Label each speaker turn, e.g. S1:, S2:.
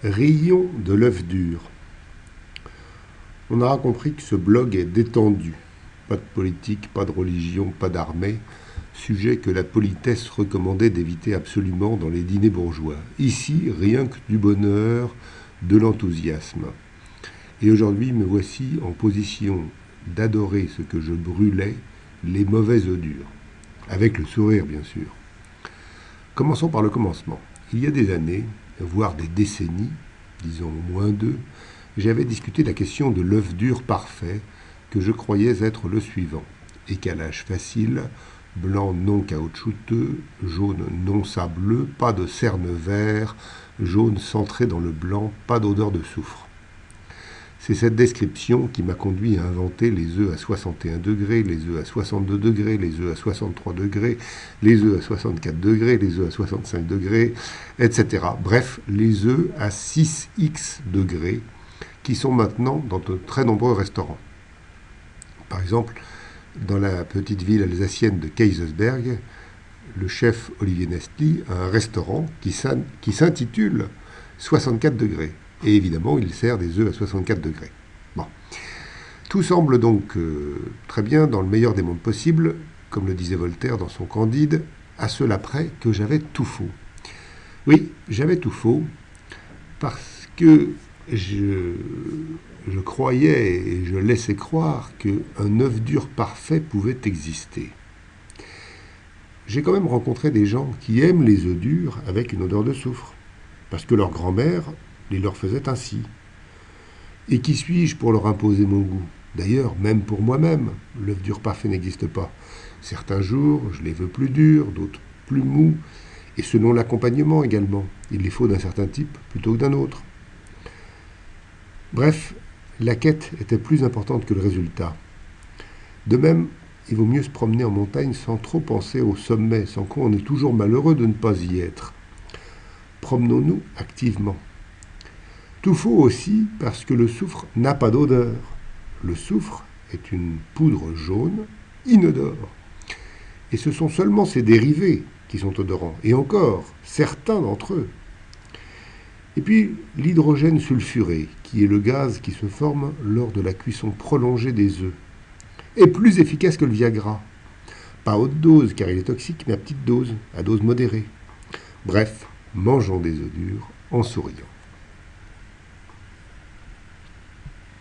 S1: Rions de l'œuf dur. On aura compris que ce blog est détendu. Pas de politique, pas de religion, pas d'armée. Sujet que la politesse recommandait d'éviter absolument dans les dîners bourgeois. Ici, rien que du bonheur, de l'enthousiasme. Et aujourd'hui, me voici en position d'adorer ce que je brûlais, les mauvais œufs durs. Avec le sourire, bien sûr. Commençons par le commencement. Il y a des années, voire des décennies, disons au moins deux, j'avais discuté la question de l'œuf dur parfait, que je croyais être le suivant. Écalage facile, blanc non caoutchouteux, jaune non sableux, pas de cerne vert, jaune centré dans le blanc, pas d'odeur de soufre. C'est cette description qui m'a conduit à inventer les œufs à 61 degrés, les œufs à 62 degrés, les œufs à 63 degrés, les œufs à 64 degrés, les œufs à 65 degrés, etc. Bref, les œufs à 6x degrés qui sont maintenant dans de très nombreux restaurants. Par exemple, dans la petite ville alsacienne de Kaysersberg, le chef Olivier Nestli a un restaurant qui s'intitule 64 degrés. Et évidemment, il sert des œufs à 64 degrés. Bon. Tout semble donc très bien dans le meilleur des mondes possibles, comme le disait Voltaire dans son Candide, à cela près que j'avais tout faux. Oui, j'avais tout faux, parce que je croyais et je laissais croire qu'un œuf dur parfait pouvait exister. J'ai quand même rencontré des gens qui aiment les œufs durs avec une odeur de soufre, parce que leur grand-mère les leur faisait ainsi. Et qui suis-je pour leur imposer mon goût ? D'ailleurs, même pour moi-même, l'œuf dur parfait n'existe pas. Certains jours, je les veux plus durs, d'autres plus mous, et selon l'accompagnement également. Il les faut d'un certain type plutôt que d'un autre. Bref, la quête était plus importante que le résultat. De même, il vaut mieux se promener en montagne sans trop penser au sommet, sans quoi on est toujours malheureux de ne pas y être. Promenons-nous activement. Tout faux aussi parce que le soufre n'a pas d'odeur. Le soufre est une poudre jaune, inodore. Et ce sont seulement ses dérivés qui sont odorants, et encore, certains d'entre eux. Et puis, l'hydrogène sulfuré, qui est le gaz qui se forme lors de la cuisson prolongée des œufs, est plus efficace que le Viagra. Pas à haute dose, car il est toxique, mais à petite dose, à dose modérée. Bref, mangeons des œufs durs en souriant.